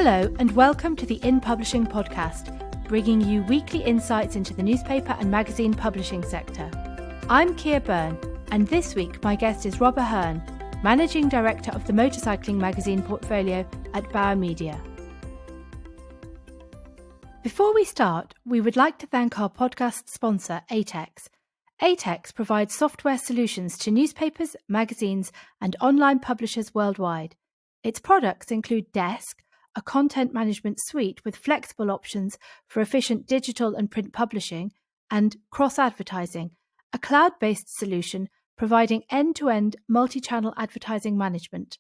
Hello and welcome to the InPublishing Podcast, bringing you weekly insights into the newspaper and magazine publishing sector. I'm Ciar Byrne, and this week my guest is Rob Aherne, Managing Director of the motorcycling magazine portfolio at Bauer Media. Before we start, we would like to thank our podcast sponsor, ATEX. ATEX provides software solutions to newspapers, magazines, and online publishers worldwide. Its products include Desk, a content management suite with flexible options for efficient digital and print publishing, and cross-advertising, a cloud-based solution providing end-to-end multi-channel advertising management.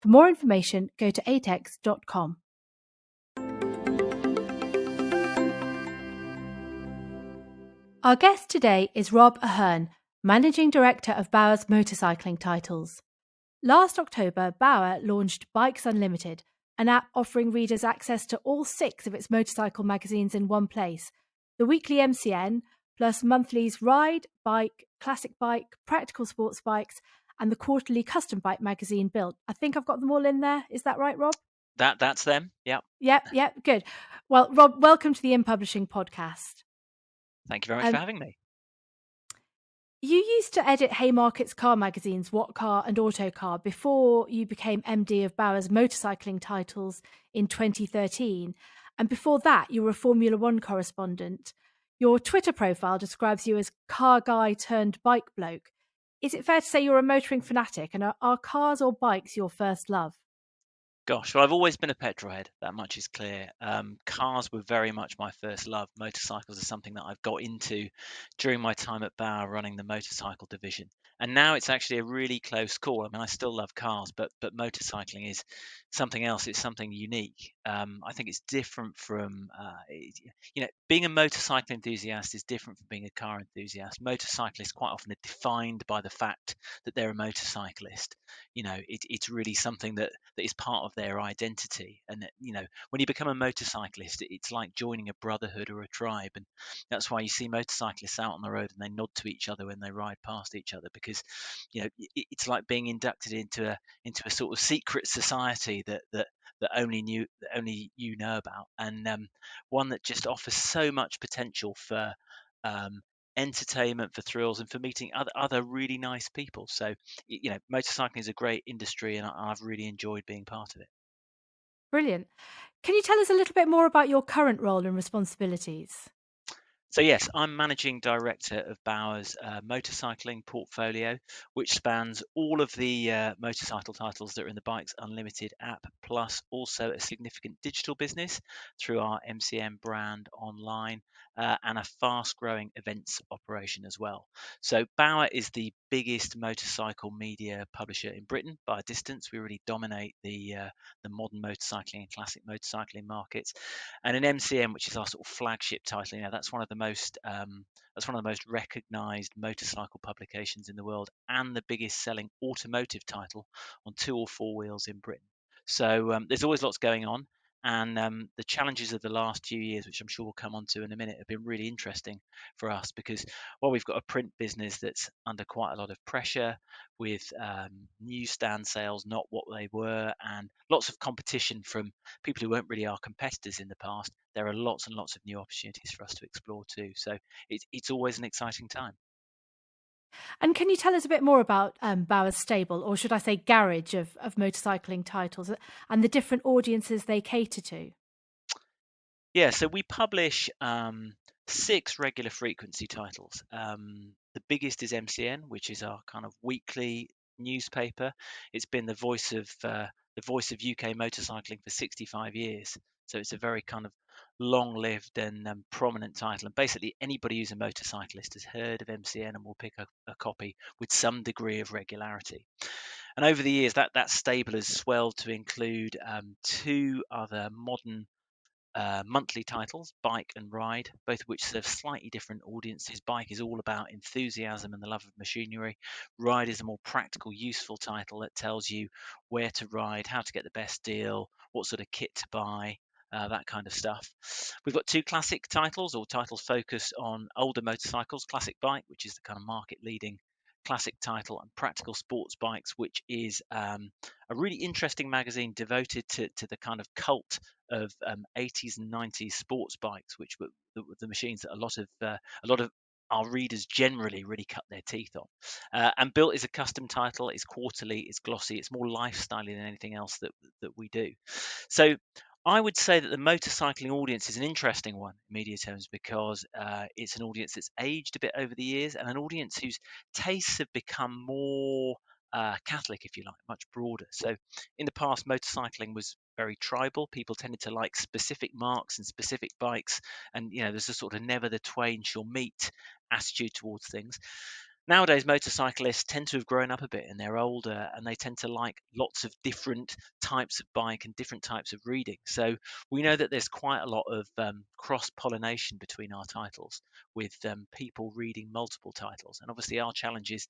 For more information, go to atex.com. Our guest today is Rob Aherne, Managing Director of Bauer's motorcycling titles. Last October, Bauer launched Bikes Unlimited, an app offering readers access to all 6 of its motorcycle magazines in one place: the weekly MCN, plus monthlies Ride, Bike, Classic Bike, Practical Sports Bikes, and the quarterly Custom Bike magazine Built. I think I've got them all in there. Is that right, Rob? That's them, yeah. Yep, good. Well, Rob, welcome to the InPublishing Podcast. Thank you very much for having me. You used to edit Haymarket's car magazines, What Car and Autocar, before you became MD of Bauer's motorcycling titles in 2013. And before that, you were a Formula One correspondent. Your Twitter profile describes you as car guy turned bike bloke. Is it fair to say you're a motoring fanatic, and are cars or bikes your first love? Gosh, well, I've always been a petrol head. That much is clear. Cars were very much my first love. Motorcycles are something that I've got into during my time at Bauer running the motorcycle division. And now it's actually a really close call. I mean, I still love cars, but motorcycling is something else. It's something unique. I think it's different from, being a motorcycle enthusiast is different from being a car enthusiast. Motorcyclists quite often are defined by the fact that they're a motorcyclist. It's really something that is part of their identity. And when you become a motorcyclist, it's like joining a brotherhood or a tribe. And that's why you see motorcyclists out on the road and they nod to each other when they ride past each other, because it's like being inducted into a sort of secret society that only you know about, and one that just offers so much potential for entertainment, for thrills, and for meeting other really nice people. So motorcycling is a great industry, and I've really enjoyed being part of it. Brilliant. Can you tell us a little bit more about your current role and responsibilities? So yes, I'm Managing Director of Bauer's motorcycling portfolio, which spans all of the motorcycle titles that are in the Bikes Unlimited app, plus also a significant digital business through our MCM brand online, and a fast-growing events operation as well. So Bauer is the biggest motorcycle media publisher in Britain by a distance. We really dominate the modern motorcycling and classic motorcycling markets. And an MCM, which is our sort of flagship title, that's one of the most recognised motorcycle publications in the world, and the biggest selling automotive title on 2 or 4 wheels in Britain. So there's always lots going on, and the challenges of the last few years, which I'm sure we'll come on to in a minute, have been really interesting for us, because while we've got a print business that's under quite a lot of pressure, with newsstand sales not what they were, and lots of competition from people who weren't really our competitors in the past, there are lots and lots of new opportunities for us to explore too. So it's always an exciting time. And can you tell us a bit more about Bauer's stable, or should I say garage, of motorcycling titles and the different audiences they cater to? Yeah, so we publish 6 regular frequency titles. The biggest is MCN, which is our kind of weekly newspaper. It's been the voice of UK motorcycling for 65 years. So it's a very kind of long-lived and prominent title. And basically anybody who's a motorcyclist has heard of MCN and will pick a copy with some degree of regularity. And over the years, that stable has swelled to include 2 other modern monthly titles, Bike and Ride, both of which serve slightly different audiences. Bike is all about enthusiasm and the love of machinery. Ride is a more practical, useful title that tells you where to ride, how to get the best deal, what sort of kit to buy, that kind of stuff. We've got 2 classic titles, or titles focused on older motorcycles, Classic Bike, which is the kind of market-leading classic title, and Practical Sports Bikes, which is a really interesting magazine devoted to the kind of cult of 80s and 90s sports bikes, which were the machines that a lot of our readers generally really cut their teeth on. And Built is a custom title. It's quarterly. It's glossy. It's more lifestyle than anything else that we do. So I would say that the motorcycling audience is an interesting one in media terms because it's an audience that's aged a bit over the years and an audience whose tastes have become more Catholic, if you like, much broader. So in the past, motorcycling was very tribal. People tended to like specific marks and specific bikes, and there's a sort of never the twain shall meet attitude towards things. Nowadays, motorcyclists tend to have grown up a bit and they're older and they tend to like lots of different types of bike and different types of reading. So we know that there's quite a lot of cross pollination between our titles with people reading multiple titles. And obviously, our challenge is,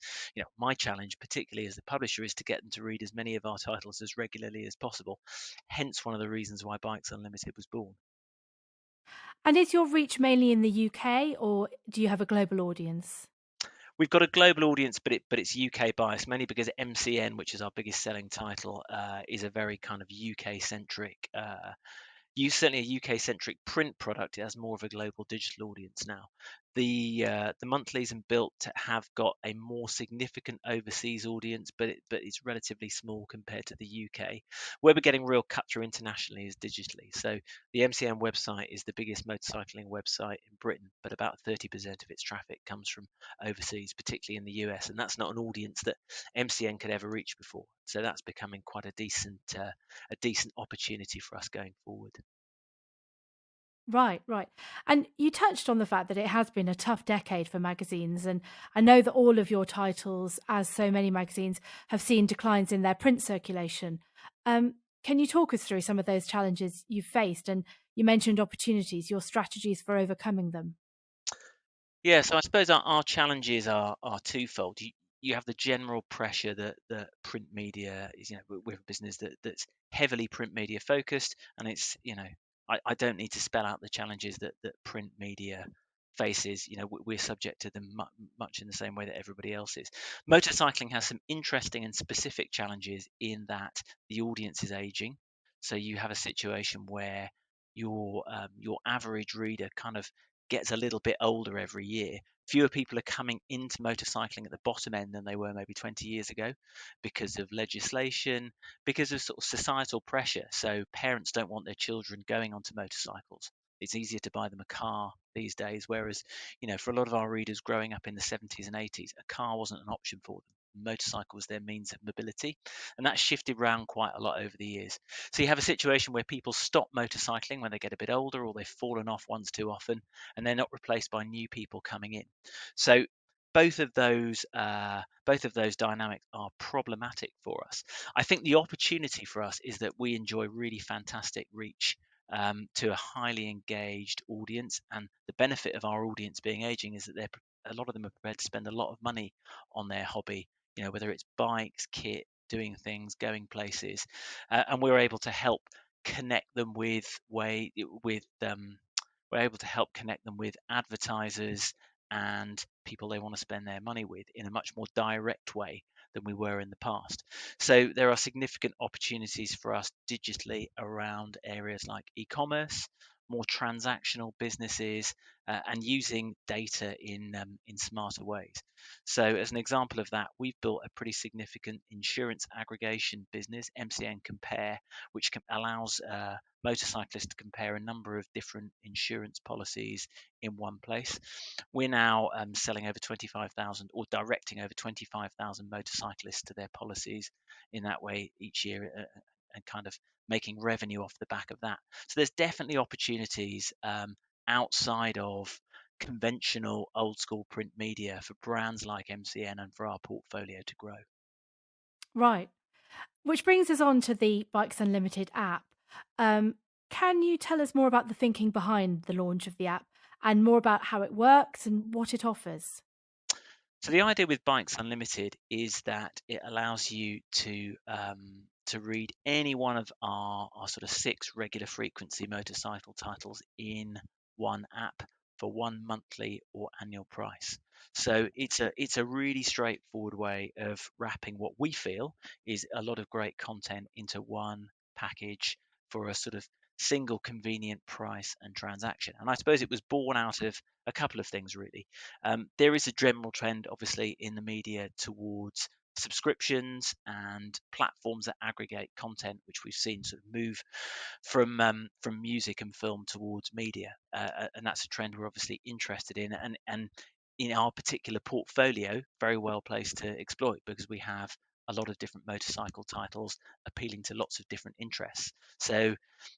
my challenge, particularly as the publisher, is to get them to read as many of our titles as regularly as possible. Hence, one of the reasons why Bikes Unlimited was born. And is your reach mainly in the UK, or do you have a global audience? We've got a global audience, but it's UK biased, mainly because MCN, which is our biggest selling title, is a very kind of UK centric. Certainly a UK-centric print product. It has more of a global digital audience now. The monthlies and Built have got a more significant overseas audience, but it's relatively small compared to the UK. Where we're getting real cut through internationally is digitally. So the MCN website is the biggest motorcycling website in Britain, but about 30% of its traffic comes from overseas, particularly in the US, and that's not an audience that MCN could ever reach before. So that's becoming quite a decent opportunity for us going forward. Right, right. And you touched on the fact that it has been a tough decade for magazines. And I know that all of your titles, as so many magazines, have seen declines in their print circulation. Can you talk us through some of those challenges you've faced? And you mentioned opportunities, your strategies for overcoming them. Yeah, so I suppose our challenges are twofold. You have the general pressure that print media is, we're a business that's heavily print media focused, and I don't need to spell out the challenges that print media faces. We're subject to them much in the same way that everybody else is. Motorcycling has some interesting and specific challenges in that the audience is aging, so you have a situation where your average reader kind of gets a little bit older every year. Fewer people are coming into motorcycling at the bottom end than they were maybe 20 years ago because of legislation, because of sort of societal pressure. So parents don't want their children going onto motorcycles. It's easier to buy them a car these days, whereas, for a lot of our readers growing up in the 70s and 80s, a car wasn't an option for them. Motorcycle was their means of mobility, and that's shifted around quite a lot over the years. So you have a situation where people stop motorcycling when they get a bit older or they've fallen off once too often, and they're not replaced by new people coming in. So both of those dynamics are problematic for us. I think the opportunity for us is that we enjoy really fantastic reach to a highly engaged audience, and the benefit of our audience being aging is that a lot of them are prepared to spend a lot of money on their hobby. Whether it's bikes, kit, doing things, going places, and we're able to help connect them we're able to help connect them with advertisers and people they want to spend their money with in a much more direct way than we were in the past. So there are significant opportunities for us digitally around areas like e-commerce, more transactional businesses, and using data in smarter ways. So as an example of that, we've built a pretty significant insurance aggregation business, MCN Compare, which allows motorcyclists to compare a number of different insurance policies in one place. We're now selling over 25,000 or directing over 25,000 motorcyclists to their policies in that way each year, and kind of making revenue off the back of that. So there's definitely opportunities outside of conventional old school print media for brands like MCN and for our portfolio to grow. Right. Which brings us on to the Bikes Unlimited app. Um, can you tell us more about the thinking behind the launch of the app and more about how it works and what it offers? So the idea with Bikes Unlimited is that it allows you to read any one of our sort of 6 regular frequency motorcycle titles in one app for one monthly or annual price. So it's a really straightforward way of wrapping what we feel is a lot of great content into one package for a sort of single convenient price and transaction. And I suppose it was born out of a couple of things, really. There is a general trend, obviously, in the media towards subscriptions and platforms that aggregate content, which we've seen sort of move from music and film towards media, and that's a trend we're obviously interested in, and in our particular portfolio, very well placed to exploit because we have a lot of different motorcycle titles appealing to lots of different interests. So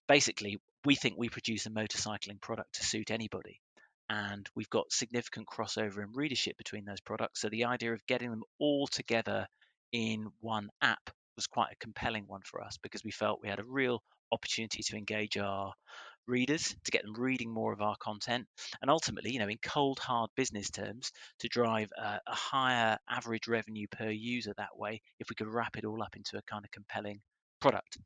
basically, we think we produce a motorcycling product to suit anybody. And we've got significant crossover in readership between those products. So the idea of getting them all together in one app was quite a compelling one for us because we felt we had a real opportunity to engage our readers, to get them reading more of our content, and ultimately, in cold hard business terms, to drive a higher average revenue per user that way if we could wrap it all up into a kind of compelling product.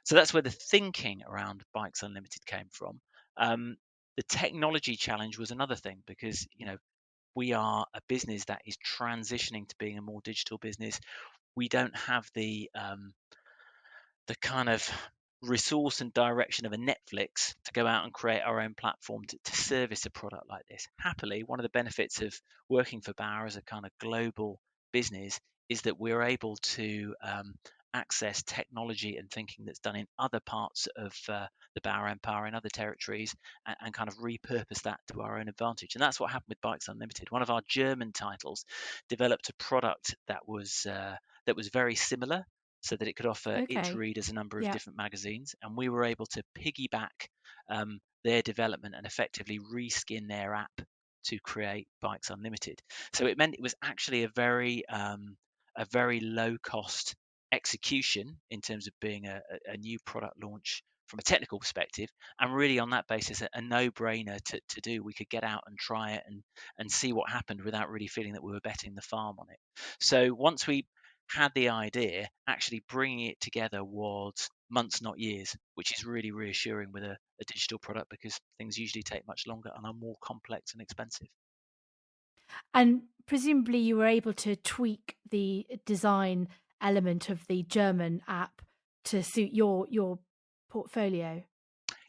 So that's where the thinking around Bikes Unlimited came from. The technology challenge was another thing because we are a business that is transitioning to being a more digital business. We don't have the kind of resource and direction of a Netflix to go out and create our own platform to service a product like this. Happily, one of the benefits of working for Bauer as a kind of global business is that we're able to access technology and thinking that's done in other parts of the Bauer Empire in other territories and kind of repurpose that to our own advantage. And that's what happened with Bikes Unlimited. One of our German titles developed a product that was very similar so that it could offer its Okay. readers a number of Yeah. different magazines. And we were able to piggyback their development and effectively reskin their app to create Bikes Unlimited. So it meant it was actually a very low cost execution in terms of being a new product launch from a technical perspective, and really on that basis a no-brainer to do. We could get out and try it and see what happened without really feeling that we were betting the farm on it. So once we had the idea, actually bringing it together was months, not years, which is really reassuring with a digital product because things usually take much longer and are more complex and expensive. And presumably you were able to tweak the design element of the German app to suit your portfolio.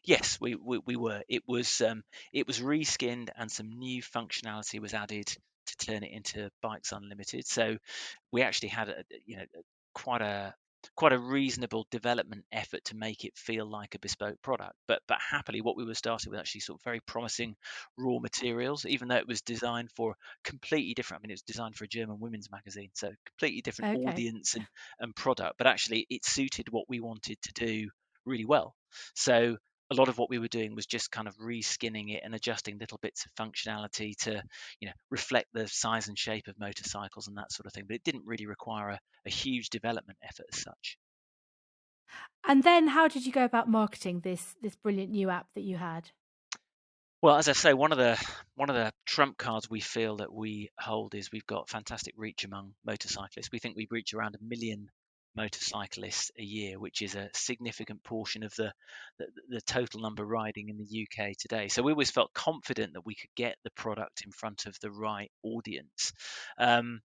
Yes, we were. It was reskinned and some new functionality was added to turn it into Bikes Unlimited. So we actually had quite a quite a reasonable development effort to make it feel like a bespoke product. But happily, what we were starting with actually sort of very promising raw materials, even though it was designed for completely different. I mean, it was designed for a German women's magazine, so completely different Okay. audience and product. But actually, it suited what we wanted to do really well. So a lot of what we were doing was just kind of reskinning it and adjusting little bits of functionality to reflect the size and shape of motorcycles and that sort of thing, but it didn't really require a huge development effort as such. And then how did you go about marketing this brilliant new app that you had? Well, as I say, one of the trump cards we feel that we hold is we've got fantastic reach among motorcyclists. We think we reach around 1 million motorcyclists a year, which is a significant portion of the total number riding in the UK today. So we always felt confident that we could get the product in front of the right audience. Um,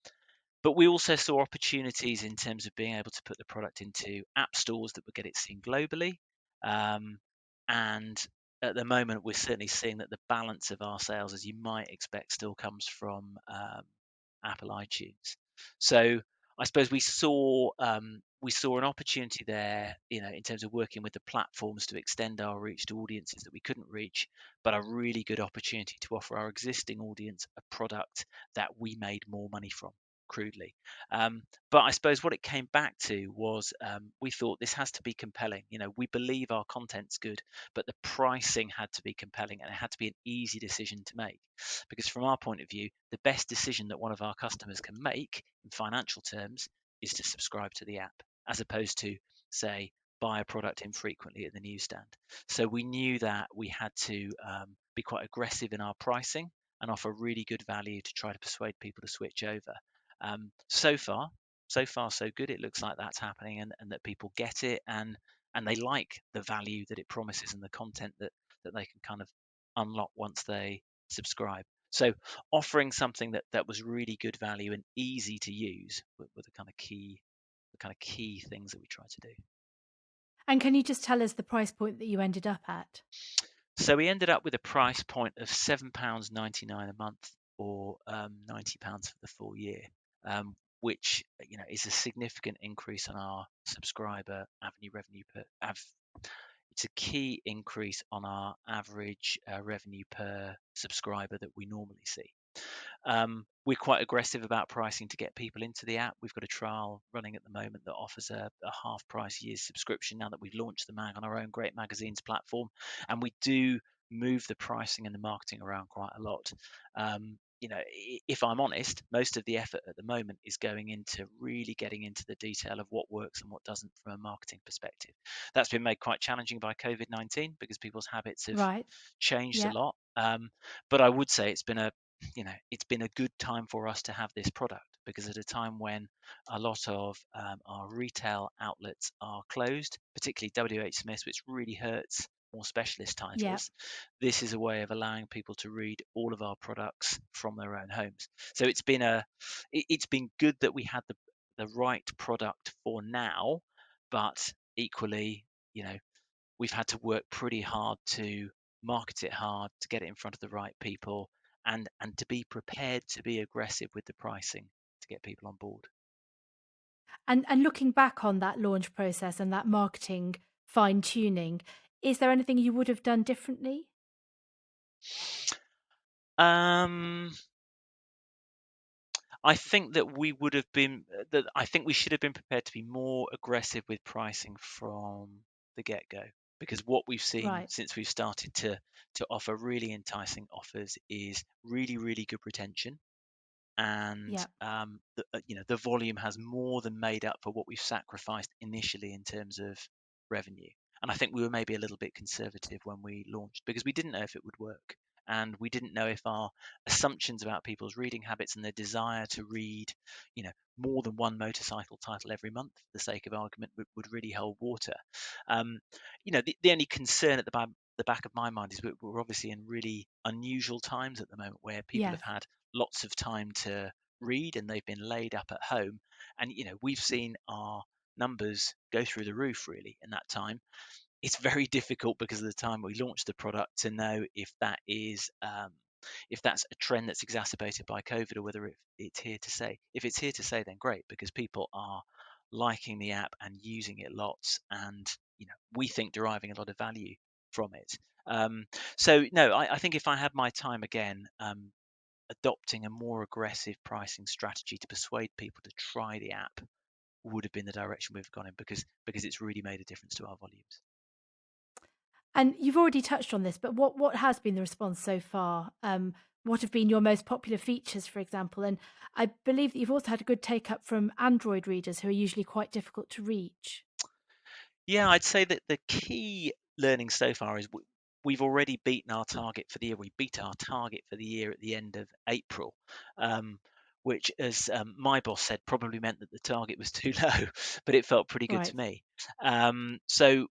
but we also saw opportunities in terms of being able to put the product into app stores that would get it seen globally. Um, and at the moment, we're certainly seeing that the balance of our sales, as you might expect, still comes from Apple iTunes. So I suppose we saw an opportunity there, in terms of working with the platforms to extend our reach to audiences that we couldn't reach, but a really good opportunity to offer our existing audience a product that we made more money from, crudely. But I suppose what it came back to was we thought this has to be compelling. We believe our content's good, but the pricing had to be compelling and it had to be an easy decision to make. Because from our point of view, the best decision that one of our customers can make in financial terms is to subscribe to the app, as opposed to, say, buy a product infrequently at the newsstand. So we knew that we had to be quite aggressive in our pricing and offer really good value to try to persuade people to switch over. So far, so good. It looks like that's happening, and that people get it, and they like the value that it promises and the content that they can kind of unlock once they subscribe. So offering something that was really good value and easy to use were the kind of key things that we try to do. And can you just tell us the price point that you ended up at? So we ended up with a price point of £7.99 a month, or £90 for the full year, which is a significant increase on our subscriber avenue revenue it's a key increase on our average revenue per subscriber that we normally see. We're quite aggressive about pricing to get people into the app. We've got a trial running at the moment that offers a half price year's subscription now that we've launched the mag on our own Great Magazines platform. And we do move the pricing and the marketing around quite a lot. If I'm honest, most of the effort at the moment is going into really getting into the detail of what works and what doesn't from a marketing perspective. That's been made quite challenging by COVID-19 because people's habits have Right. changed a Yeah. lot. But I would say it's been a good time for us to have this product, because at a time when a lot of our retail outlets are closed, particularly WH Smith's, which really hurts more specialist Yeah. titles, this is a way of allowing people to read all of our products from their own homes. So it's been good that we had the right product for now, but equally, we've had to work pretty hard to market it hard, to get it in front of the right people, and to be prepared to be aggressive with the pricing to get people on board. And looking back on that launch process and that marketing fine tuning, is there anything you would have done differently? Um, I think that we would have been that I think we should have been prepared to be more aggressive with pricing from the get-go, because what we've seen Right. since we've started to offer really enticing offers is really, really good retention, and Yeah. the volume has more than made up for what we've sacrificed initially in terms of revenue. And I think we were maybe a little bit conservative when we launched, because we didn't know if it would work, and we didn't know if our assumptions about people's reading habits and their desire to read more than one motorcycle title every month for the sake of argument would really hold water. The only concern at the back of my mind is we're obviously in really unusual times at the moment, where people Yes. have had lots of time to read and they've been laid up at home, and we've seen our numbers go through the roof really in that time. It's very difficult, because of the time we launched the product, to know if that's a trend that's exacerbated by COVID, or whether it's here to stay. If it's here to stay, then great, because people are liking the app and using it lots, and we think deriving a lot of value from it. So no, I think if I had my time again, adopting a more aggressive pricing strategy to persuade people to try the app would have been the direction we've gone in, because it's really made a difference to our volumes. And you've already touched on this, but what has been the response so far? What have been your most popular features, for example? And I believe that you've also had a good take up from Android readers, who are usually quite difficult to reach. Yeah, I'd say that the key learning so far is we've already beaten our target for the year. We beat our target for the year at the end of April, um, which, as my boss said, probably meant that the target was too low, but it felt pretty good to Right. me. So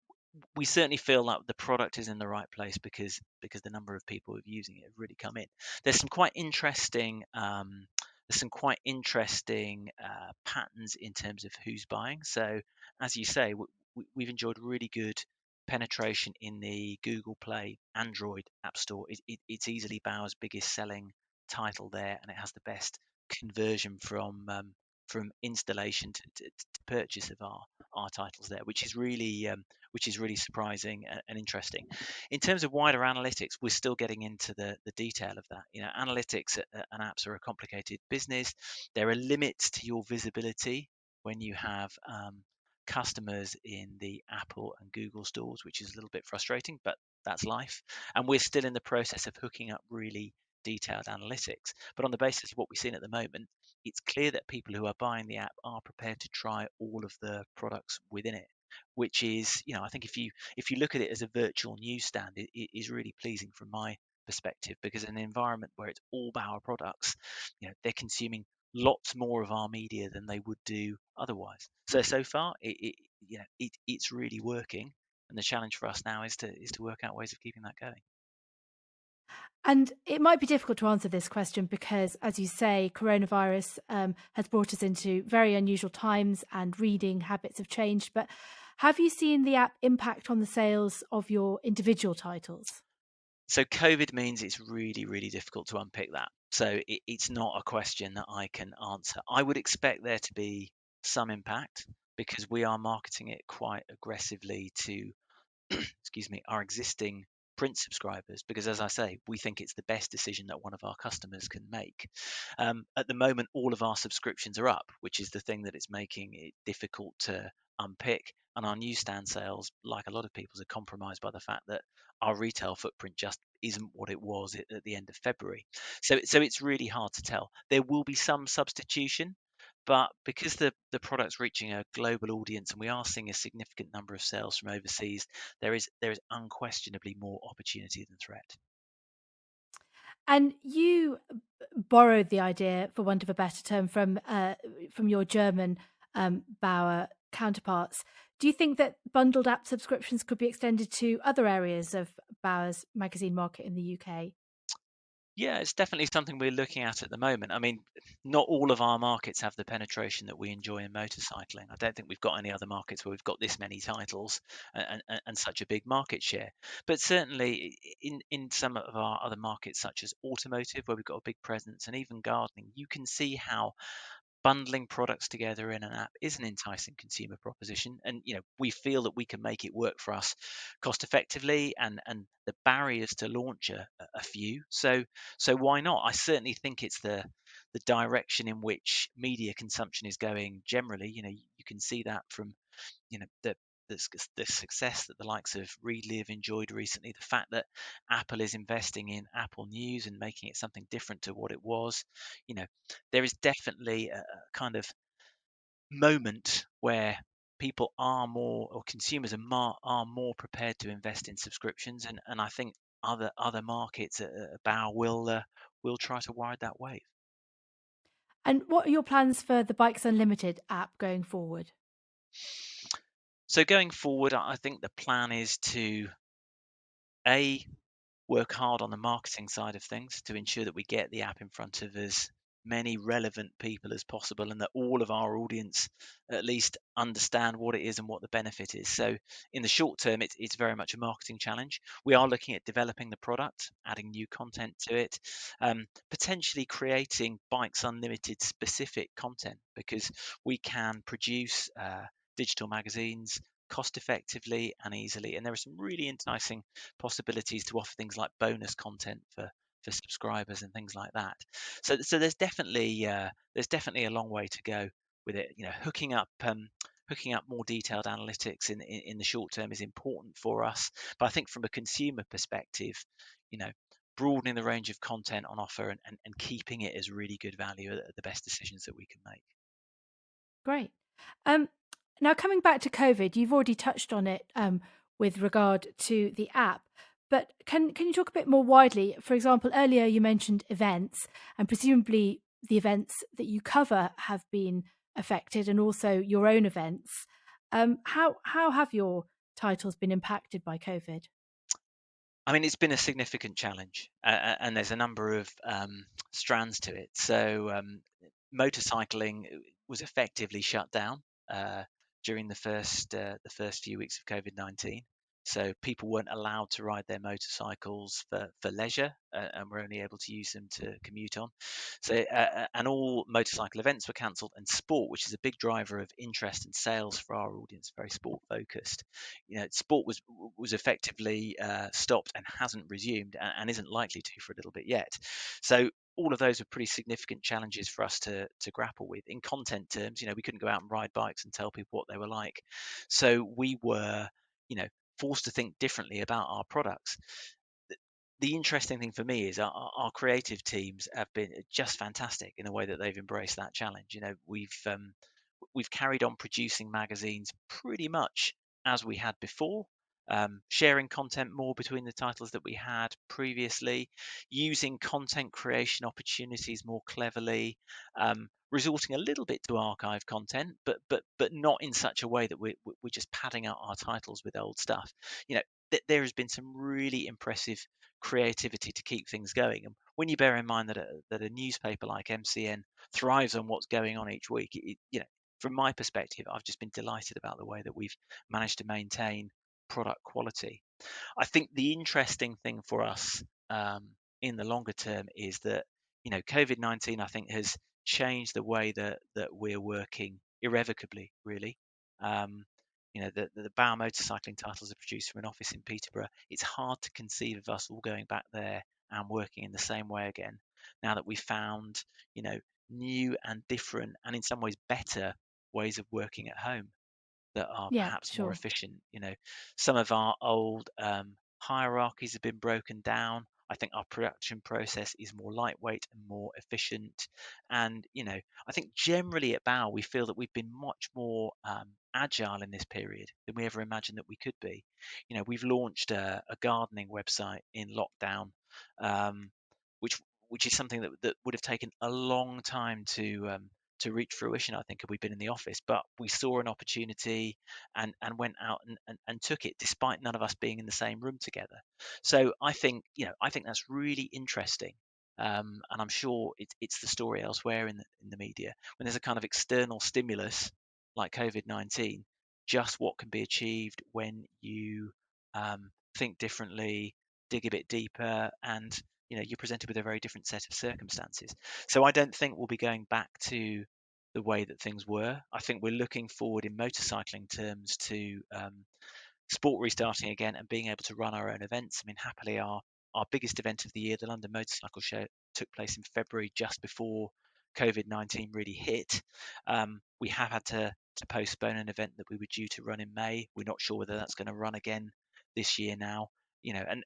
we certainly feel that the product is in the right place, because the number of people who are using it have really come in. There's some quite interesting patterns in terms of who's buying. So, as you say, we've enjoyed really good penetration in the Google Play Android App Store. It's easily Bauer's biggest selling title there, and it has the best conversion from installation to purchase of our titles there, which is really surprising and interesting. In terms of wider analytics, we're still getting into the detail of that. Analytics and apps are a complicated business. There are limits to your visibility when you have customers in the Apple and Google stores, which is a little bit frustrating, but that's life. And we're still in the process of hooking up really detailed analytics. But on the basis of what we've seen at the moment, it's clear that people who are buying the app are prepared to try all of the products within it, which is, I think if you look at it as a virtual newsstand, it is really pleasing from my perspective, because in an environment where it's all Bauer products, they're consuming lots more of our media than they would do otherwise. So far, it's really working, and the challenge for us now is to work out ways of keeping that going. And it might be difficult to answer this question because, as you say, coronavirus has brought us into very unusual times and reading habits have changed. But Have you seen the app impact on the sales of your individual titles? So COVID means it's really, really difficult to unpick that. So it's not a question that I can answer. I would expect there to be some impact because we are marketing it quite aggressively to excuse me, our existing print subscribers, because as I say, we think it's the best decision that one of our customers can make. At the moment, all of our subscriptions are up, which is the thing that is making it difficult to unpick. And our newsstand sales, like a lot of people's, are compromised by the fact that our retail footprint just isn't what it was at the end of February. So it's really hard to tell. There will be some substitution, but because the product's reaching a global audience and we are seeing a significant number of sales from overseas, there is unquestionably more opportunity than threat. And you borrowed the idea, for want of a better term, from your German Bauer counterparts. Do you think that bundled app subscriptions could be extended to other areas of Bauer's magazine market in the UK? Yeah, it's definitely something we're looking at the moment. I mean, not all of our markets have the penetration that we enjoy in motorcycling. I don't think we've got any other markets where we've got this many titles and such a big market share. But certainly in some of our other markets, such as automotive, where we've got a big presence, and even gardening, you can see how bundling products together in an app is an enticing consumer proposition, and we feel that we can make it work for us cost effectively, and the barriers to launch are few. So why not? I certainly think it's the direction in which media consumption is going generally. You can see that from the success that the likes of Readly have enjoyed recently, the fact that Apple is investing in Apple News and making it something different to what it was. You know, there is definitely a kind of moment where people are more, or consumers are more prepared to invest in subscriptions, and I think other markets Bauer will try to ride that wave. And what are your plans for the Bikes Unlimited app going forward? So going forward, I think the plan is to a work hard on the marketing side of things to ensure that we get the app in front of as many relevant people as possible, and that all of our audience at least understand what it is and what the benefit is. So in the short term, it's very much a marketing challenge. We are looking at developing the product, adding new content to it, potentially creating Bikes Unlimited specific content, because we can produce digital magazines cost effectively and easily, and there are some really enticing possibilities to offer things like bonus content for subscribers and things like that. So there's definitely a long way to go with it. Hooking up more detailed analytics in the short term is important for us, but I think from a consumer perspective, you know, broadening the range of content on offer and keeping it as really good value are the best decisions that we can make. Great. Um, Now, coming back to COVID, you've already touched on it with regard to the app, but can you talk a bit more widely? For example, earlier you mentioned events, and presumably the events that you cover have been affected, and also your own events. How have your titles been impacted by COVID? I mean, it's been a significant challenge, and there's a number of strands to it. So, motorcycling was effectively shut down during the first few weeks of COVID-19. So people weren't allowed to ride their motorcycles for leisure, and were only able to use them to commute on. So and all motorcycle events were cancelled, and sport, which is a big driver of interest and sales for our audience, very sport focused. Sport was effectively stopped and hasn't resumed, and isn't likely to for a little bit yet. So all of those were pretty significant challenges for us to grapple with. In content terms, we couldn't go out and ride bikes and tell people what they were like. So we were, forced to think differently about our products. The interesting thing for me is our creative teams have been just fantastic in the way that they've embraced that challenge. We've carried on producing magazines pretty much as we had before, sharing content more between the titles that we had previously, using content creation opportunities more cleverly, resorting a little bit to archive content, but not in such a way that we're just padding out our titles with old stuff. There has been some really impressive creativity to keep things going. And when you bear in mind that a newspaper like MCN thrives on what's going on each week, from my perspective, I've just been delighted about the way that we've managed to maintain product quality. I think the interesting thing for us in the longer term is that COVID-19 I think has changed the way that we're working irrevocably. Really, um, the Bauer motorcycling titles are produced from an office in Peterborough. It's hard to conceive of us all going back there and working in the same way again. Now that we've found new and different and in some ways better ways of working at home that are Yeah, perhaps more sure. efficient. Some of our old hierarchies have been broken down. I think our production process is more lightweight and more efficient. And, I think generally at Bauer, we feel that we've been much more agile in this period than we ever imagined that we could be. We've launched a gardening website in lockdown, um, which which is something that would have taken a long time to reach fruition, I think, had we been in the office. But we saw an opportunity and went out and took it, despite none of us being in the same room together. So I think that's really interesting. And I'm sure it's the story elsewhere in the media when there's a kind of external stimulus like COVID-19, just what can be achieved when you think differently, dig a bit deeper, and you're presented with a very different set of circumstances. So I don't think we'll be going back to the way that things were. I think we're looking forward in motorcycling terms to sport restarting again and being able to run our own events. I mean, happily, our biggest event of the year, the London Motorcycle Show, took place in February, just before COVID-19 really hit. We have had to postpone an event that we were due to run in May. We're not sure whether that's going to run again this year now. And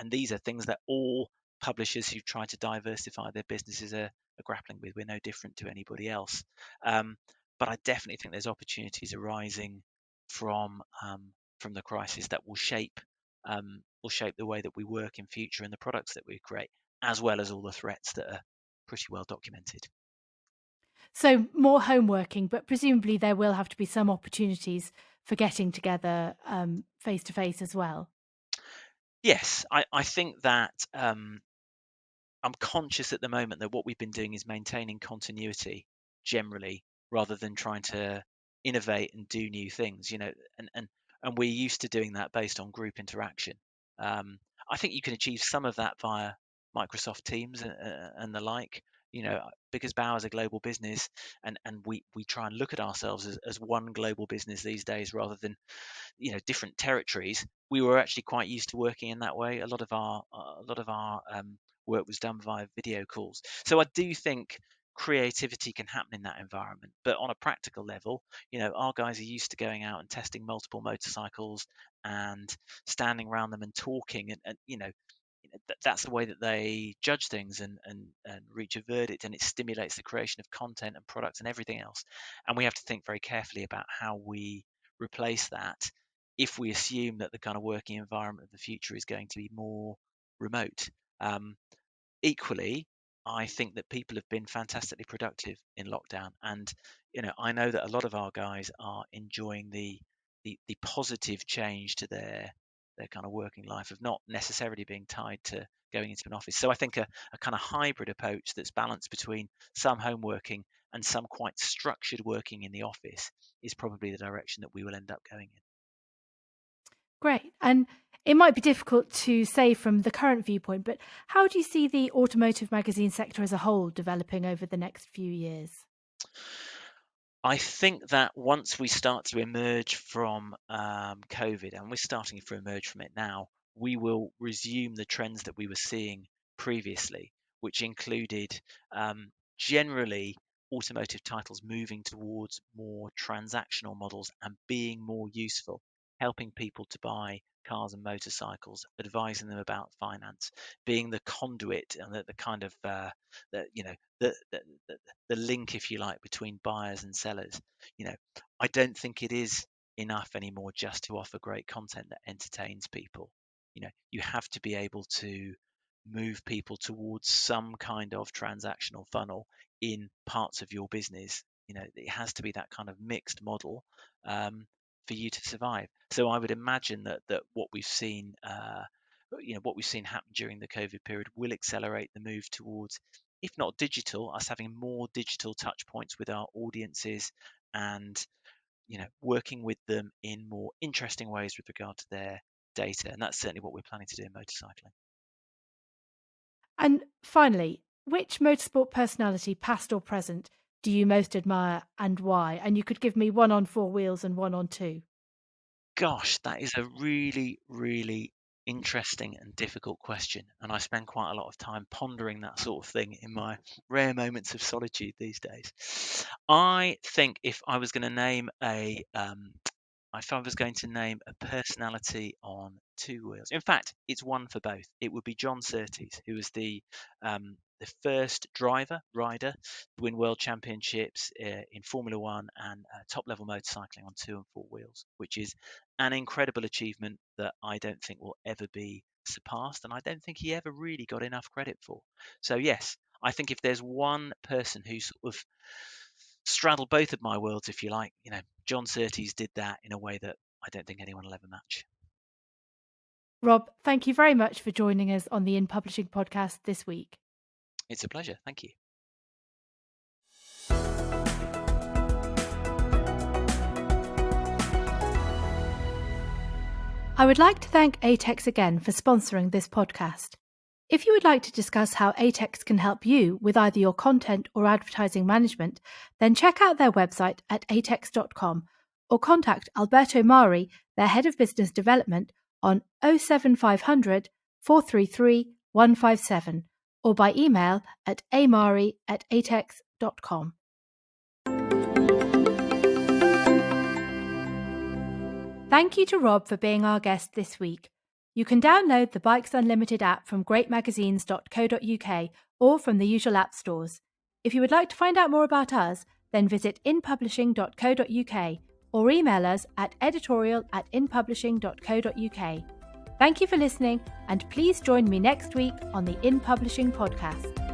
these are things that all publishers who try to diversify their businesses are grappling with. We're no different to anybody else. But I definitely think there's opportunities arising from the crisis that will shape the way that we work in future and the products that we create, as well as all the threats that are pretty well documented. So more home working, but presumably there will have to be some opportunities for getting together face to face as well. Yes, I think that I'm conscious at the moment that what we've been doing is maintaining continuity generally, rather than trying to innovate and do new things. And we're used to doing that based on group interaction. I think you can achieve some of that via Microsoft Teams and the like. Because Bauer is a global business, and we try and look at ourselves as one global business these days, rather than different territories. We were actually quite used to working in that way. A lot of our work was done via video calls. So I do think creativity can happen in that environment. But on a practical level, our guys are used to going out and testing multiple motorcycles and standing around them and talking, and that's the way that they judge things and reach a verdict, and it stimulates the creation of content and products and everything else. And we have to think very carefully about how we replace that if we assume that the kind of working environment of the future is going to be more remote. Um, Equally, I think that people have been fantastically productive in lockdown, and I know that a lot of our guys are enjoying the positive change to their kind of working life of not necessarily being tied to going into an office. So I think a kind of hybrid approach that's balanced between some home working and some quite structured working in the office is probably the direction that we will end up going in. Great. And it might be difficult to say from the current viewpoint, but how do you see the automotive magazine sector as a whole developing over the next few years? I think that once we start to emerge from COVID, and we're starting to emerge from it now, we will resume the trends that we were seeing previously, which included generally automotive titles moving towards more transactional models and being more useful, helping people to buy cars and motorcycles, advising them about finance, being the conduit and the kind of the you know the the link, if you like, between buyers and sellers. You know, I don't think it is enough anymore just to offer great content that entertains people. You have to be able to move people towards some kind of transactional funnel in parts of your business. It has to be that kind of mixed model for you to survive. So I would imagine that what we've seen happen during the COVID period will accelerate the move towards, if not digital, us having more digital touch points with our audiences and working with them in more interesting ways with regard to their data. And that's certainly what we're planning to do in motorcycling. And finally, which motorsport personality, past or present, do you most admire and why? And you could give me one on four wheels and one on two. Gosh, that is a really, really interesting and difficult question. And I spend quite a lot of time pondering that sort of thing in my rare moments of solitude these days. I think if I was going to name a personality on two wheels. In fact, it's one for both. It would be John Surtees, who was the first rider to win world championships in Formula One and top level motorcycling on 2 and 4 wheels, which is an incredible achievement that I don't think will ever be surpassed, and I don't think he ever really got enough credit for. So yes, I think if there's one person who sort of straddled both of my worlds, if you like, John Surtees did that in a way that I don't think anyone will ever match. Rob, thank you very much for joining us on the InPublishing Podcast this week. It's a pleasure. Thank you. I would like to thank ATEX again for sponsoring this podcast. If you would like to discuss how ATEX can help you with either your content or advertising management, then check out their website at atex.com or contact Alberto Mari, their Head of Business Development, on 07500 433 157 or by email at amari@atex.com. Thank you to Rob for being our guest this week. You can download the Bikes Unlimited app from greatmagazines.co.uk or from the usual app stores. If you would like to find out more about us, then visit inpublishing.co.uk or email us at editorial@inpublishing.co.uk. Thank you for listening, and please join me next week on the InPublishing Podcast.